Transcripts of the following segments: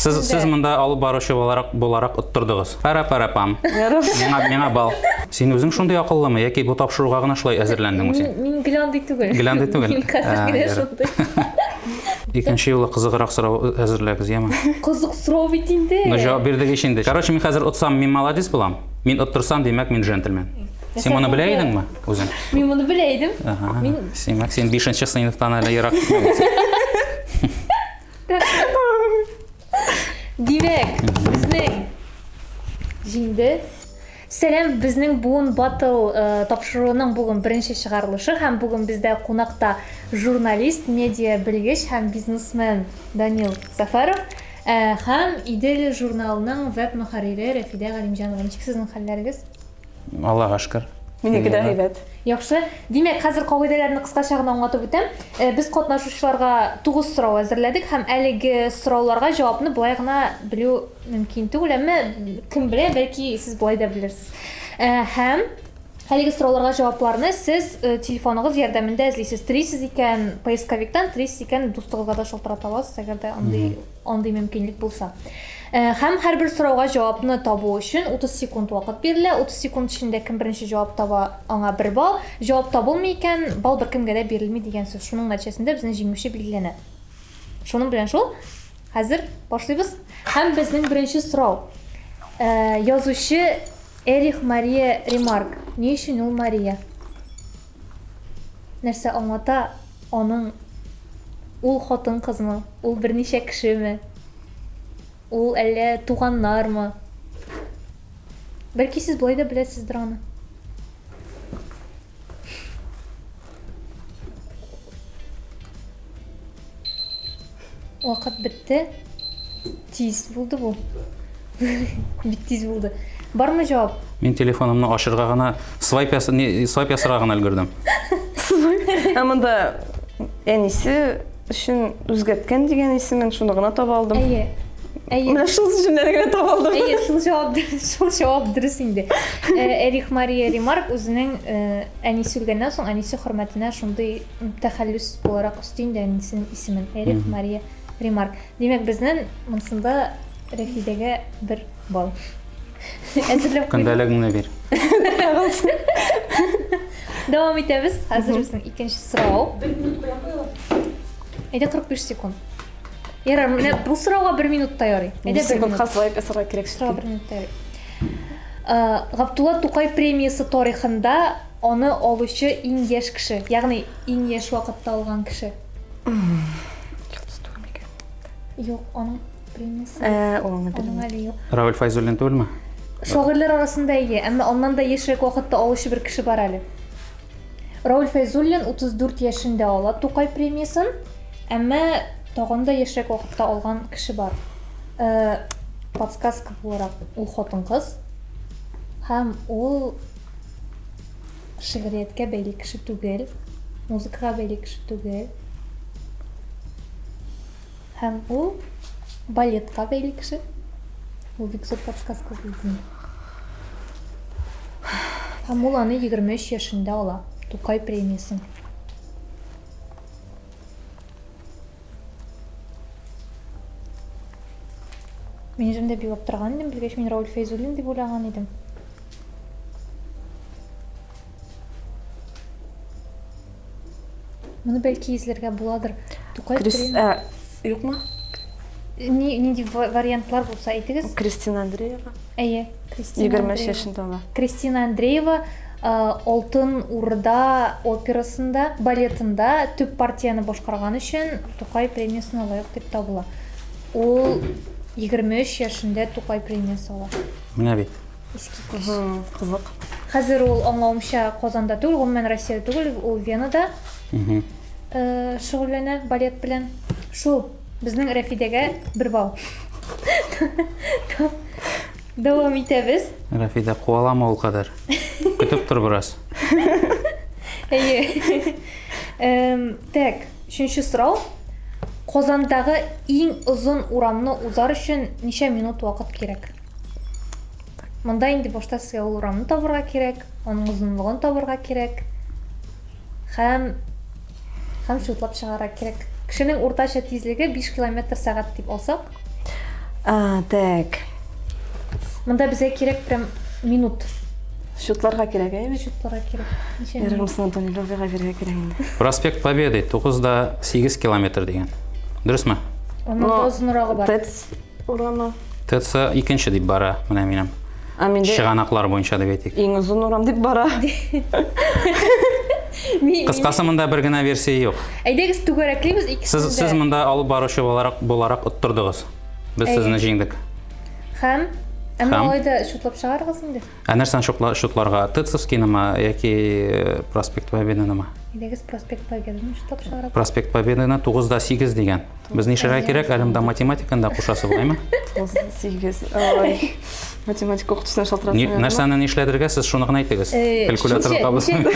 Сіз мында алып барушы боларак оттырдыгыз. Пара-пара-пам. Миңа бал. Син үзең шундый акыллымы, яки бу тапшыруга гына шулай әзерләндеңме син? Мин глянды түгел. Глянды түгел. Мин хәзер генә шундый. Икенче юлы кызыграк сорау әзерләгез, яме? Кызык сорау бит инде. Ну, җавап бирдек инде. Короче, мин хәзер отсам, мин молодец булам. Мин оттырсам, димәк, мин джентльмен. Син моны белә идеңме үзең? Мин моны белә идем. Син 5нче сыйныфтан әле ерак. Димәк, безнең җиңде. Сәлам, безнең буын батл тапшыруының бүген беренче чыгарылышы һәм бүген бездә кунакта журналист, медиа белгеч һәм бизнесмен Данил Сафаров һәм Идел журналының веб мөхәррире Рәфидә Галимҗанова. Ничек сезнең хәлләрегез? Аллага шөкер. Минеке дә һәйбәт. Яхшы. Димәк, хәзер кагыйдәләрне кыскача гына аңлатып үтәм. Без катнашучыларга 9 сорау әзерләдек һәм әлеге сорауларга җавапны болай гына белү мөмкин түгел, әмма кем белә, бәлки сез болай да белерсез. Һәм әлеге сорауларга җавапларны сез телефоныгыз ярдәмендә эзлисез. Трисез икән поисковиктан, трисез икән дустыгызга да шалтырата аласыз, әгәр дә андый мөмкинлек булса. Һәм һәрбер сорауга җавапны табу өчен 30 секунд вакыт бирелә. 30 секунд эчендә кем беренче җавап таба, аңа 1 балл. Җавап табылмый икән, балл беркемгә дә бирелми дигән сүз. Шуның нәтиҗәсендә безнең җиңүче билгеләнә. Шуның белән шул. Хәзер башлыйбыз. Һәм безнең беренче сорау. Язучы Эрих Мария Ремарк. Ни өчен ул Мария? Нәрсә аңлата аның ул хатын-кызмы? Ул берничә кешеме? Ул әллә туганнармы? Бәлки сез болай да беләсездер аны. Вакыт бетте. Тиз булды бу. Бит тиз булды. Бармы җавап? Мин телефонымны ачырга гына свайп ясарга гына өлгердем. Монда әнисе өчен үзгәрткән дигән исемен шуны гына таба алдым. Әйе. Менә шул җөмләне генә таба алдым. Әйе, шул җавап дөрес инде. Эрих Мария Ремарк үзенең әнисе үлгәннән соң әнисе хөрмәтенә шундый тәхәллүс буларак өсти инде әнисенең исемен. Эрих Мария Ремарк. Димәк, безнең монсында Рәфидәгә 1 балл. Әзерләп куйдым. Көндәлегеңне бир. Дәвам итәбез. Хәзер безнең икенче сорау. 1 минут куя куела. Әйдә 45 секунд. Ярар, менә бу сорауга 1 минутта ярый. Әйдә 1 минут. Свайп ясарга кирәк. Сорауга 1 минутта ярый. Габдулла Тукай премиясе тарихында аны алучы иң яшь кеше, ягъни иң яшь вакытта алган кеше. Юк, аның премиясе. Аны Аның әле юк. Равил Файзуллин түгелме? Шагыйрьләр арасында әйе, әмма аннан да яшьрәк вакытта алучы бер кеше бар әле. Равил Файзуллин 34 яшендә ала Тукай премиясын, әмма тагын да яшьрәк вакытта алган кеше бар. Подсказка буларак, ул хатын-кыз һәм ул шигърияткә бәйле кеше түгел, музыкага бәйле кеше түгел. Һәм ул балетка бәйле кеше. Ул бик зур подсказка булды. Һәм ул аны 23 яшендә ала Тукай премиясын. Мин үзем дә бик аптыраган идем, белгәч мин Равил Файзуллин дип уйлаган идем. Моны бәлки изләргә буладыр. Тукай премиясы. Юкмы? Нинди вариантлар булса әйтегез. Кристина Андреева. Әйе, Кристина 23 яшендә ала. Кристина Андреева Алтын Урда операсында, балетында төп партияны башкарган өчен Тукай премиясына лаек дип табыла. Ул 23 яшендә Тукай премиясы ала. Менә бит. Кызык. Хәзер ул аңлаумча Казанда түгел, гомумән Россиядә түгел, ул Венада шөгыльләнә балет белән. Шул безнең Рәфидәгә 1 балл. Дәвам итәбез. Рәфидә куаламы ул кадәр? Көтеп тор бераз. Әйе. Так, 3нче сорау. Казандагы иң озын урамны узар өчен ничә минут вакыт кирәк? Монда инде башта сезгә ул урамны табырга кирәк, аның озынлыгын табырга кирәк. Һәм шутлап чыгарга кирәк. Кешенең уртача тизлеге 5 км/сәгать дип алсак, Так. Мында бізге керек прям минут. Шутларға керек, әйбі? Шутларға керек. Неше минут? Ярымсын Антоний Ловиға берге керек енді. Проспект Победы 9-8 километр деген. Дұрыс ма? Оның да ұзынырағы бар. ТЭЦ урама. ТЦ екінші деп бара, мына менің. Менде Шығанақлар бойынша деп айтайық. ең ұзын урам деп бара. Қысқасы мында бір гына версия жоқ. Әйдегіз түгерәклейміз Сіз икісінде. мында алып барушы боларақ ұттырдыңыз. Біз сізні жеңдік. Хәм, әмі Хәм. ойды шутлап шығарғыз енді. Нәрсен шутларға ТЦовскийні ма, яки Проспект Победыны ма? Әйдегіз проспект Победаны шутлап шығарып. Проспект Победыны 9-8 деген. Біз нешеға керек, әлімді математиканда қошасы болай ма? 8. Ой. Математика оқытушысынан шалтырасың. Нәрсені нешләдірге сіз шуны ғына айтыңыз. Калькулятор қабылсын.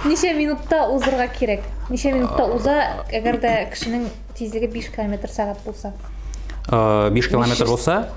Неше минутта узырға керек? Неше минутта уза, әгер де кішінің тезлігі 5 км сағат болса? 5 километр болса,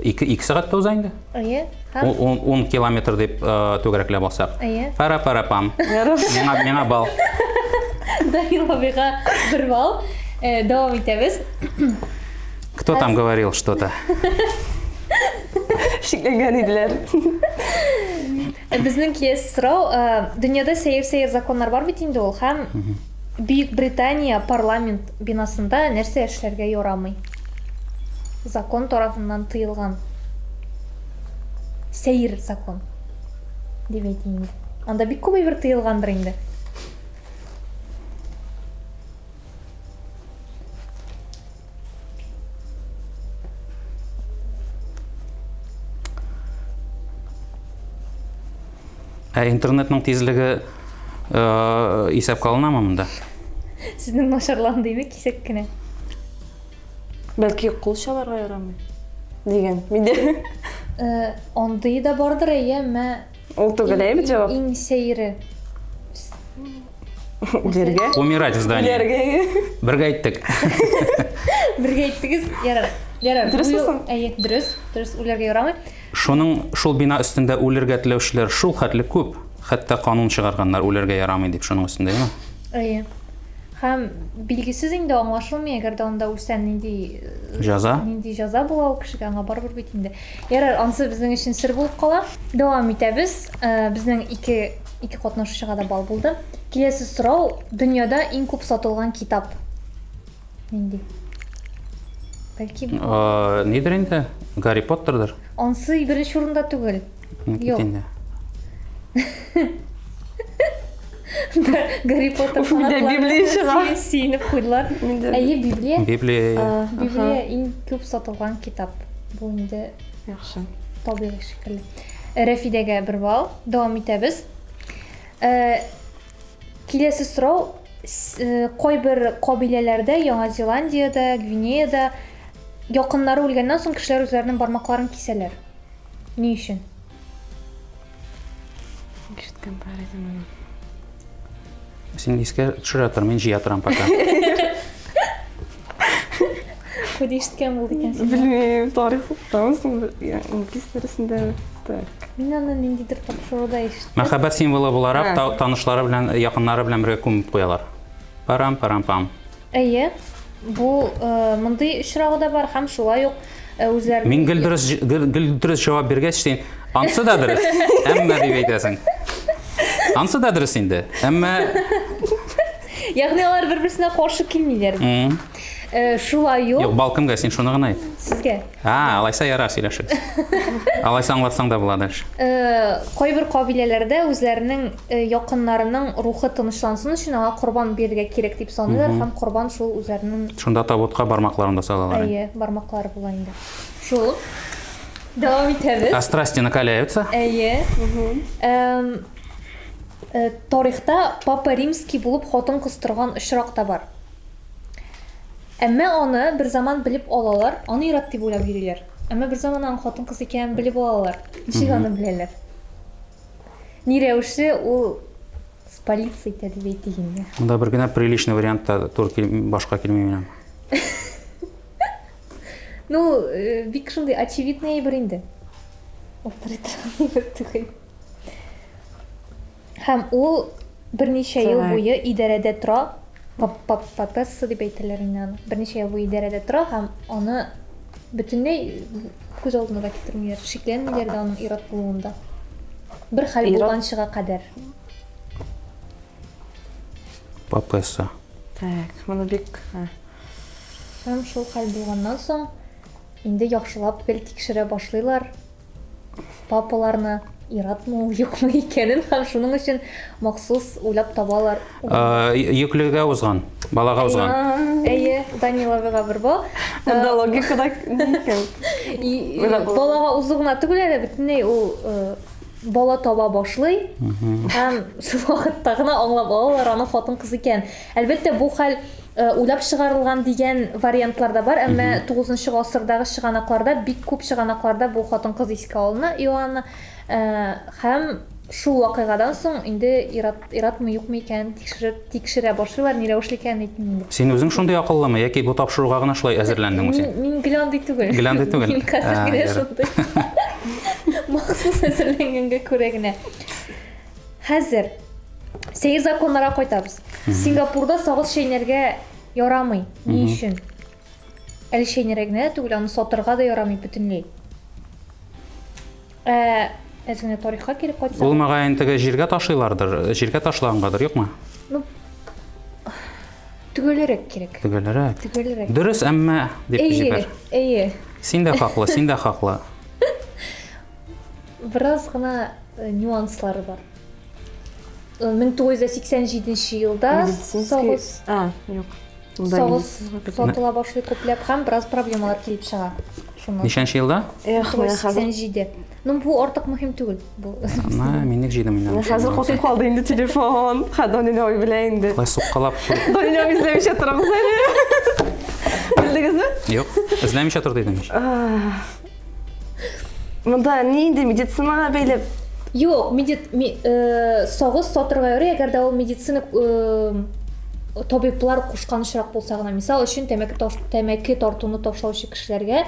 2 сағатта ұзайынды. Әйе, 10 километр деп төгірәклі болсақ. әйе. Пара-пара-пам. Меңа бал. Дайылабиға бір бал. Давам етеміз. Кто там говорил что-то? Шекленген еділер. Біздің келесі сұрау, дүнияда сәйір законлар бар бет енді ол, һәм Бүйік Британия парламент бинасында нәрсе эшләргә ярамый. Закон тарафынан тыйылган. Сәйір закон. Дип әйтим инде. Анда бик күп әйбер тыйылгандыр инде. Интернетнің тезлігі есепке алынамы мында? Сіздің нашарланды ме кисек кенә? Бәлки қол шаларға ярамай. Деген. Менде. Андый да бардыр әйе, мә Ол түгел әйбі жауап. иң сәйірі. Жерге. Умирать в здании. Жерге. Бірге айттық. Бірге әйттігіз, ярар. Дұрыс болсын. Әйе, дұрыс, үләргә ярамый. Шул бина үстінде үлерге тілеушілер шул хәтлі көп. Хәтта қанун шығарғандар үлерге ярамай деп шуның үстінде, ема? Әйе. Һәм билгесез инде аңлашылмый, әгәр дә анда үлсән нинди жаза була ул кешегә, аңа барыбер бит инде. Ярар, ансы безнең өчен сер булып кала. Дәвам итәбез. Безнең ике катнашучыга да бал булды. Киләсе сорау: дөньяда иң күп сатылган китап нинди? Бәлки Нидер инде? Гарри Поттердыр. ансы беренче урында түгел. Юк. Гарри Поттер Библия шыға. Сиеніп қойдылар. Әйе, Библия. Библия. Библия иң көп сатылған китап. Бұл инде Яхшы. табиғи шикелле. Рәфидәгә бер бал. Дәвам итәбез. Киләсе сорау: кайбер кабиләләрдә, Яңа Зеландиядә, Гвинеяда якыннары үлгәннән соң кешеләр үзләренең бармакларын кисәләр. Ни өчен? Ишеткән бар идем. Сен искә төшерә тор, мен җыя торам пока. Куди ишеткән булды икән. Білмеймін, тарих ұқтамысың, инглиз дәрісінде. Мин аны ниндидер тапшыруда ишеттем. Мәхәббәт символы буларак танышлары белән, якыннары белән бергә күмеп куялар. Парам-парам-пам. Әйе, бу мондый очрагы да бар һәм шулай ук үзләренең Мин гел дөрес җавап биргәч, син ансы да дөрес, әмма дип әйтәсең. Ансы да дөрес инде, әмма ягъни алар бер-берсенә каршы килмиләр. Шулай ук юк, балкымга син шуны гына әйт. сезгә Алайса ярар сөйләшегез. Алайса аңлатсаң да була дальше. кайбер кабиләләрдә үзләренең якыннарының рухы тынычлансын өчен аңа корбан бирергә кирәк дип саныйлар һәм корбан шул үзләренең Шунда табутка бармакларын да салалар. әйе бармаклары була инде. Шул. Дәвам итәбез. А страсти накаляются? Әйе. Тарихта Папа Римский булып хатын кыстырган очрак та бар. Әмма аны бер заман белеп алалар, аны ират дип уйлап йөриләр. Әмма бер заман аны хатын кыз икәнен белеп алалар. Ничек аны беләләр? Ни рәвешле ул с полицией дип әйтегәндә. Монда бер генә приличный вариантта башка килми минем. Ну, бик шундый очевидный әйбер инде. Авторитарный түгел. Һәм ул берничә ел буе идарәдә тора. Папасы дип әйтәләр инде аны. Берничә ел буе идарәдә тора һәм аны Бүтүнлөй көз алдына келтирмеңер. Шикләнмиләр дә аның ират булуында. Бер хәл Ират? булганчыга кадәр. Папасы. Так, моны бик... Һәм шул хәл булганнан соң инде яхшылап бел тикшерә башлыйлар. Папаларны иратмы, юкмы икәнен һәм шуның өчен махсус уйлап табалар. Йөклегә узган, балага узган. Әйе, Даниловага бер бал. Монда логикада никен. Балага узугына түгел әле бөтенләй ул бала таба башлый. Һәм шул вакытта гына аңлап алалар аны хатын-кыз икән. Әлбәттә бу хәл уйлап чыгарылган дигән вариантлар да бар, әмма 9 гасырдагы чыганакларда, бик күп чыганакларда бу хатын-кыз искә алына. Иоанна һәм шул вакыйгадан соң инде иратмы юкмы икән тикшерә башлыйлар, ни рәвешле икәнен әйтмим. Син үзең шундый акыллымы яки бу тапшыруга гына шулай әзерләндеңме син? Мин глянди түгел. Глянди түгел. Мин хәзер генә шундый. Махсус әзерләнгәнгә күрә генә. Хәзер сәер законнарга кайтабыз. Сингапурда сагыз шәйнәргә ярамый. Ни өчен? Әле шәйнәргә генә түгел, аны сатырга да ярамый бөтенләй. Әзгенә тарихка кирип кайтсак. Ул мөгаен теге җиргә ташлыйлардыр, җиргә ташлагангадыр, юкмы? Ну, түгелрәк кирәк. Төгәлрәк. Түгелрәк. Дөрес, әмма дип җибәр. Әйе. Син дә хаклы, син дә хаклы. Бераз гына нюанслары бар. 1987 елда сагыз Юк. сатыла башлый күпләп һәм бераз проблемалар килеп чыга. Шуннан. Ничәнче елда? Мен хәзер 87. Ну бу артык мөһим түгел. Бу Минек җыйдым Мен инде. хәзер косып калды инде телефон. Хадонин ой белән инде. Кай суккалап. Донин изләмичә торабыз әле. Белдегезме? Юк, эзләмичә тор дидем. Монда ни инде медицинага бәйлеп. Юк, сагыз сатырга ярый, әгәр дә ул медицина табиблар кушкан очрак булса гына, мисал өчен тәмәке тартуны ташлаучы кешеләргә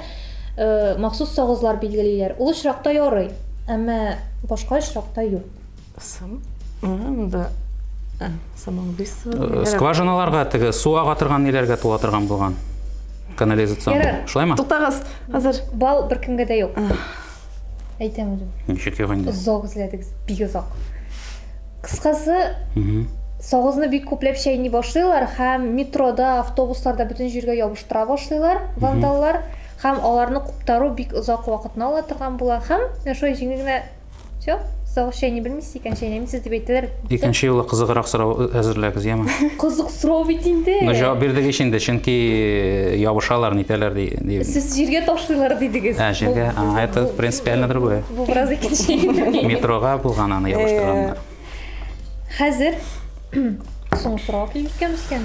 махсус сагызлар билгелиләр. Ул очракта ярый, әмма башка очракта юк. Монда самоубийство. Скважиналарга теге су агатырган ниләргә тулатырган булган. Канализацион. Шулаймы? Туктагыз, хәзер. Бал беркемгә дә юк. Әйтәм үзем. Ничек юк инде? Озак эзләдек, бик озак. Кыскасы, сагызны бик күпләп чәйни башлыйлар һәм метрода, автобусларда бөтен җиргә ябыштыра башлыйлар вандаллар һәм аларны куптару бик озак вакытны ала торган була һәм шуй җиңел генә всё, сагыз чәйни белмисез икән, чәйнәмисез дип әйтәләр. Икенче юлы кызыграк сорау әзерләгез, яме? Кызык сорау бит инде. Ну, җавап бирдек инде, чөнки ябышалар, нитәләр ди. Сез җиргә ташлыйлар дидегез. Җиргә, это принципиальныйдыр бу. Бу бераз икенче. Метрога булган аны ябыштырганнар. Хәзер соң сорау килгәнбез икән.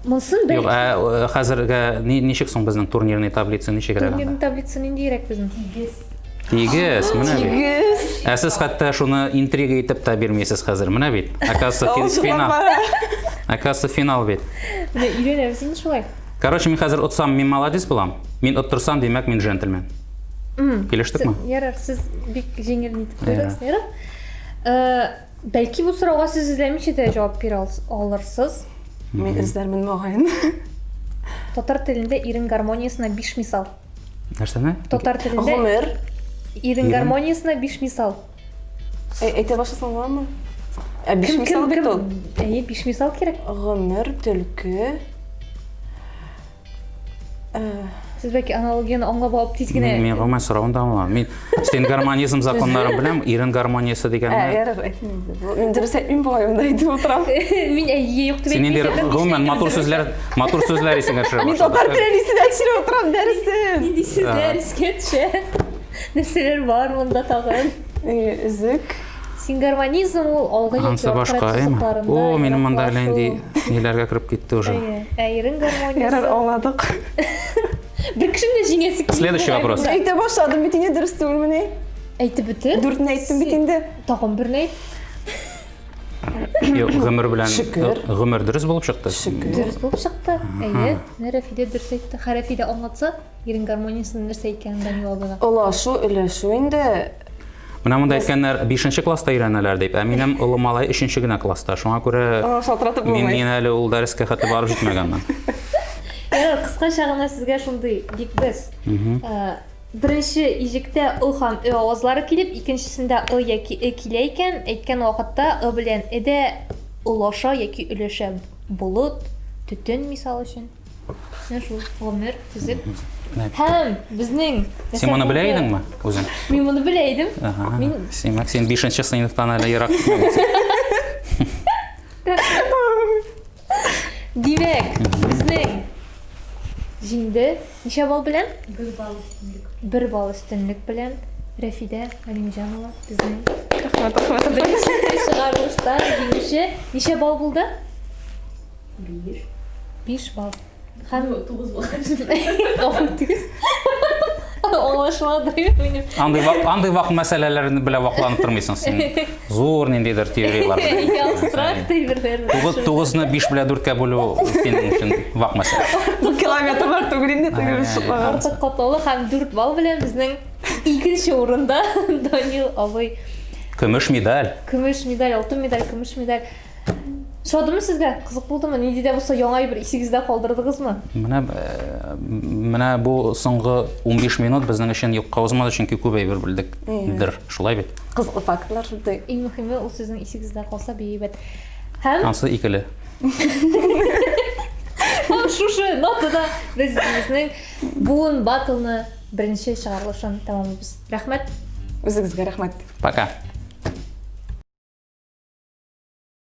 Монсын Юк, хәзергә ничек соң безнең турнирный таблица ничегрәк? Турнирный таблица нинди безнең? Тигез, менә бит. Сез хәтта шуны интрига итеп тә бирмисез хәзер, менә бит. Оказывается, финал. Оказывается, финал бит. Менә өйрәнәбез инде шулай. Короче, мин хәзер отсам, мин молодец булам. Мин оттырсам, димәк, мин джентльмен. Килештекме? Ярар, сез бик җиңел нитеп торасыз, бәлки бу сорауга сез эзләмичә дә җавап бирә алырсыз. Мин эзләрмен мөгаен. Татар телендә ирен гармониясына 5 мисал. Нәрсәне? Татар телендә Гомер. ирен гармониясына 5 мисал. Әйтә башласаң буламы? 5 мисал бит ул. Әйе, 5 мисал кирәк. Гомер, төлке. Сез бәлки аналогияны аңлап алып тиз генә. Мин гомер соравын да аңлам. Мин стен гармонизм законнарын беләм, ирен гармониясы дигәнне. Ярар, әйтмим. Мин дөрес әйтмим бугайымда әйтеп утырам. Мин әйе юк дип Син инде гомер матур сүзләр исеңә төшерә Мин татар телен исенә төшереп утырам дәресен. Нинди сүзләр искә төшә? Нәрсәләр бар монда тагын? Үзек. Син гармонизм ул алга Ансы башка, әйме? О, минем монда әле инде ниләргә кирип китте уже. Ирен гармониясы. Ярар, аңладык. Бер кешене җиңәсе килде. Следующий вопрос. Әйтә башладым бит инде дөрес түгелме? Әйтеп бетер. Дүртне әйттем бит инде. Тагын берне. Юк, гомер белән Шөкер. гомер дөрес булып чыкты. Дөрес булып чыкты. Әйе, Рәфидә дөрес әйтте. Рәфидә аңлатса, ирен гармониясының нәрсә икәнен Даниловага. Олашу, өләшу инде. Менә монда әйткәннәр 5нче класста өйрәнәләр дип. Ә минем улы малай 3нче генә класста. Шуңа күрә Шалтыратып мин булмый. әле ул дәрескә хәтле барып җитмәгәнмен. Ярар, кыскача гына сезгә шундый бик без. Беренче иҗектә ы һәм ы авазлары килеп, икенчесендә ы яки э килә икән, әйткән вакытта ы белән эдә улаша яки өләшә булып, төтен мисал өчен. Менә шул гомер төзеп. Һәм безнең Син моны белә идеңме үзең? Мин моны белә идем. Син 5нче сыйныфтан әле ерак китмәгәнсең. Димәк, безнең җиңде ничә балл белән? 1 балл өстенлек белән Рәфидә Галимҗанова безнең беренче чыгарылышта җиңүче ничә балл булды? 5 балл. Һәм 9 балл. Аңлашмады минем. Андый вак мәсьәләләрне белә вакланып тормыйсың син. Зур ниндидер теориялар. Абстракт әйберләр. 9-ны 5 белән 4-кә бүлү синең өчен вак мәсьәлә. Bu kilometrlar түгел инде түгел шулар. Артык катлаулы һәм 4 балл белән безнең икенче урында Данил абый. Көмеш медаль. Көмеш медаль, алтын медаль, көмеш медаль. Шадымы сезгә? Кызык булдымы? Нинди дә булса яңа бер исегездә калдырдыгызмы? Менә бу соңгы 15 минут безнең өчен юкка узмады, чөнки күп әйбер белдек. Дер, шулай бит. Кызыклы фактлар шундай. Иң мөһиме ул сезнең исегездә калса бейбәт. Һәм Ансы икеле. шушы нотада без безнең буын батылны беренче чыгарылышын тәмамлыйбыз. Рәхмәт. Үзегезгә рәхмәт. Пока.